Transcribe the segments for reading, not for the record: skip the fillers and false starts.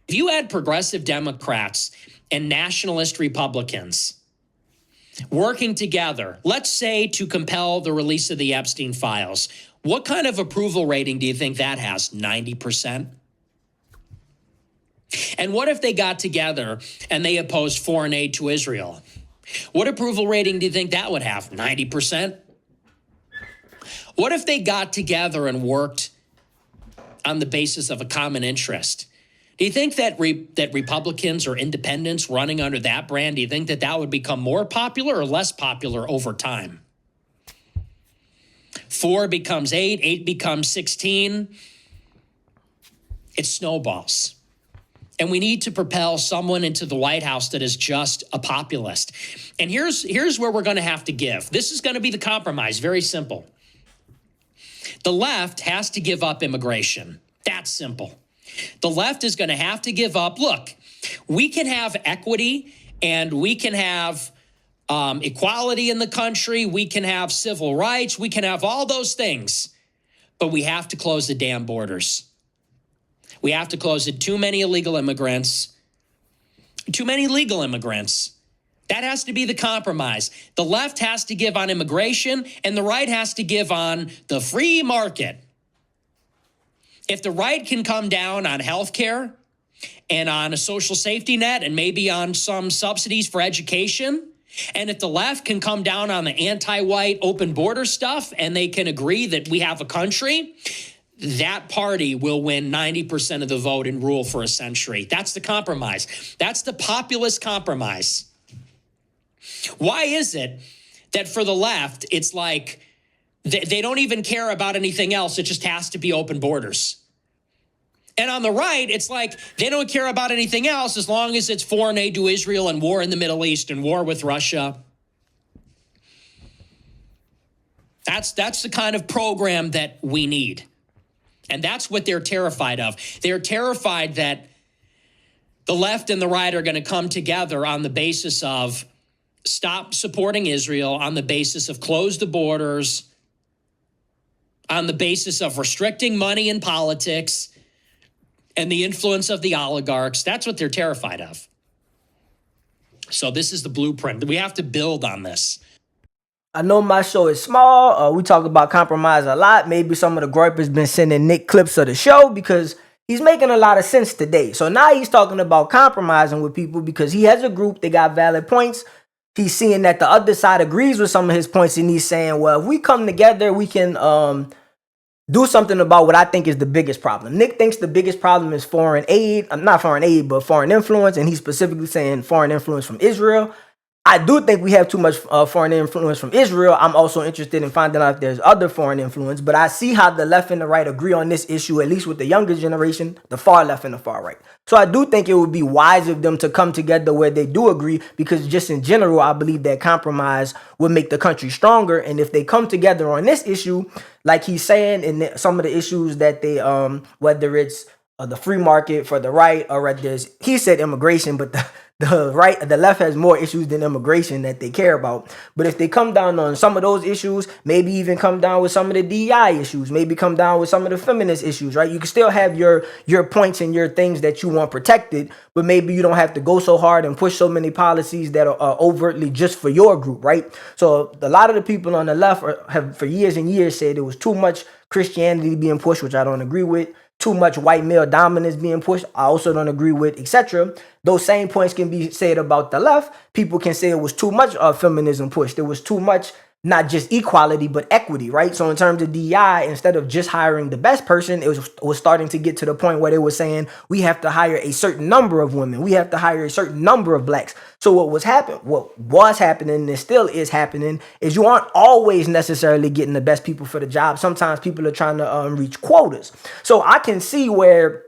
If you had progressive Democrats and nationalist Republicans working together, let's say to compel the release of the Epstein files, what kind of approval rating do you think that has? 90%? And what if they got together and they opposed foreign aid to Israel? What approval rating do you think that would have? 90%? What if they got together and worked on the basis of a common interest? Do you think that that Republicans or independents running under that brand, do you think that that would become more popular or less popular over time? 4 becomes 8, 8 becomes 16. It snowballs. And we need to propel someone into the White House that is just a populist. And here's where we're going to have to give. This is going to be the compromise. Very simple. The left has to give up immigration. That's simple. The left is going to have to give up. Look, we can have equity and we can have equality in the country. We can have civil rights. We can have all those things. But we have to close the damn borders. We have to close it. Too many illegal immigrants. Too many legal immigrants. That has to be the compromise. The left has to give on immigration and the right has to give on the free market. If the right can come down on health care and on a social safety net and maybe on some subsidies for education, and if the left can come down on the anti-white open border stuff and they can agree that we have a country, that party will win 90% of the vote and rule for a century. That's the compromise. That's the populist compromise. Why is it that for the left, it's like they don't even care about anything else. It just has to be open borders. And on the right, it's like they don't care about anything else as long as it's foreign aid to Israel and war in the Middle East and war with Russia. That's the kind of program that we need. And that's what they're terrified of. They're terrified that the left and the right are going to come together on the basis of stop supporting Israel, on the basis of close the borders, on the basis of restricting money in politics and the influence of the oligarchs. That's what they're terrified of. So this is the blueprint. We have to build on this. I know my show is small. We talk about compromise a lot. Maybe some of the Groypers been sending Nick clips of the show because he's making a lot of sense today. So now he's talking about compromising with people because he has a group that got valid points. He's seeing that the other side agrees with some of his points, and he's saying, well, if we come together, we can do something about what I think is the biggest problem. Nick thinks the biggest problem is foreign aid. Not foreign aid, but foreign influence. And he's specifically saying foreign influence from Israel. I do think we have too much foreign influence from Israel. I'm also interested in finding out if there's other foreign influence. But I see how the left and the right agree on this issue, at least with the younger generation, the far left and the far right. So I do think it would be wise of them to come together where they do agree, because just in general, I believe that compromise would make the country stronger. And if they come together on this issue, like he's saying, and some of the issues that they, whether it's the free market for the right, or whether it's, he said immigration, but the left has more issues than immigration that they care about. But if they come down on some of those issues, maybe even come down with some of the DEI issues, maybe come down with some of the feminist issues, right? You can still have your points and your things that you want protected, but maybe you don't have to go so hard and push so many policies that are overtly just for your group, right? So a lot of the people on the left have for years and years said it was too much Christianity being pushed, which I don't agree with. Too much white male dominance being pushed, I also don't agree with, etc. Those same points can be said about the left. People can say it was too much feminism pushed. There was too much, not just equality, but equity, right? So in terms of DEI, instead of just hiring the best person, it was starting to get to the point where they were saying, we have to hire a certain number of women. We have to hire a certain number of blacks. So what was happening and still is happening is you aren't always necessarily getting the best people for the job. Sometimes people are trying to reach quotas. So I can see where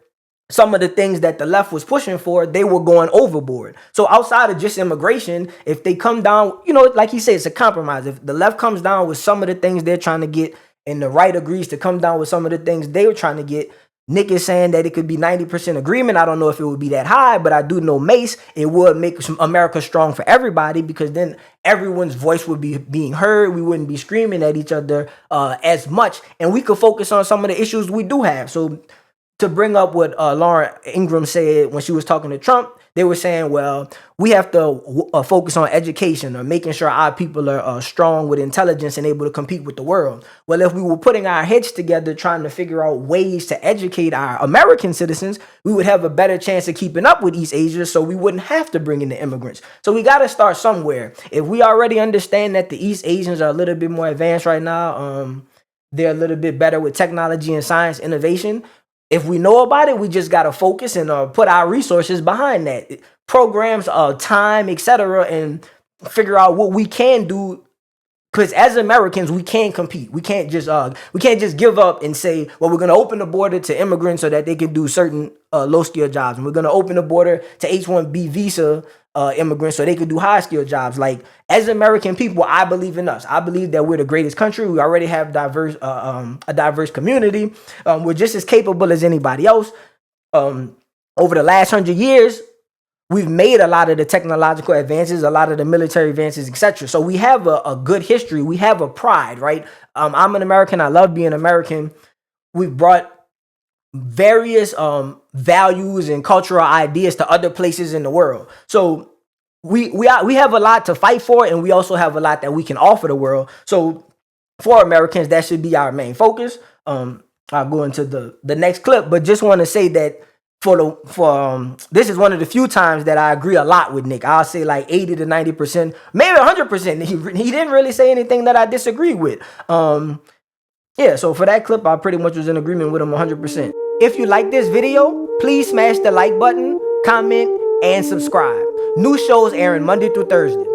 some of the things that the left was pushing for, they were going overboard. So outside of just immigration, if they come down, like he said, it's a compromise. If the left comes down with some of the things they're trying to get and the right agrees to come down with some of the things they were trying to get, Nick is saying that it could be 90% agreement. I don't know if it would be that high, but I do know Mace, it would make America strong for everybody, because then everyone's voice would be being heard. We wouldn't be screaming at each other as much, and we could focus on some of the issues we do have. So to bring up what Lauren Ingram said when she was talking to Trump, they were saying, well, we have to focus on education or making sure our people are strong with intelligence and able to compete with the world. Well, if we were putting our heads together trying to figure out ways to educate our American citizens, we would have a better chance of keeping up with East Asia, so we wouldn't have to bring in the immigrants. So we got to start somewhere. If we already understand that the East Asians are a little bit more advanced right now, they're a little bit better with technology and science innovation. If we know about it, we just got to focus and put our resources behind that. Programs, time, etc., and figure out what we can do. Because as Americans, we can compete. We can't just give up and say, well, we're going to open the border to immigrants so that they can do certain low-skilled jobs. And we're going to open the border to H-1B visa immigrants so they can do high-skilled jobs. Like, as American people, I believe in us. I believe that we're the greatest country. We already have a diverse community. We're just as capable as anybody else. Over the last 100 years, we've made a lot of the technological advances, a lot of the military advances, etc. So we have a good history. We have a pride, right? I'm an American. I love being American. We've brought various values and cultural ideas to other places in the world. So we have a lot to fight for, and we also have a lot that we can offer the world. So for Americans, that should be our main focus. I'll go into the next clip, but just want to say that this is one of the few times that I agree a lot with Nick. I'll say like 80 to 90%, maybe 100%. He didn't really say anything that I disagree with. Yeah, so for that clip, I pretty much was in agreement with him 100%. If you like this video, please smash the like button, comment, and subscribe. New shows airing Monday through Thursday.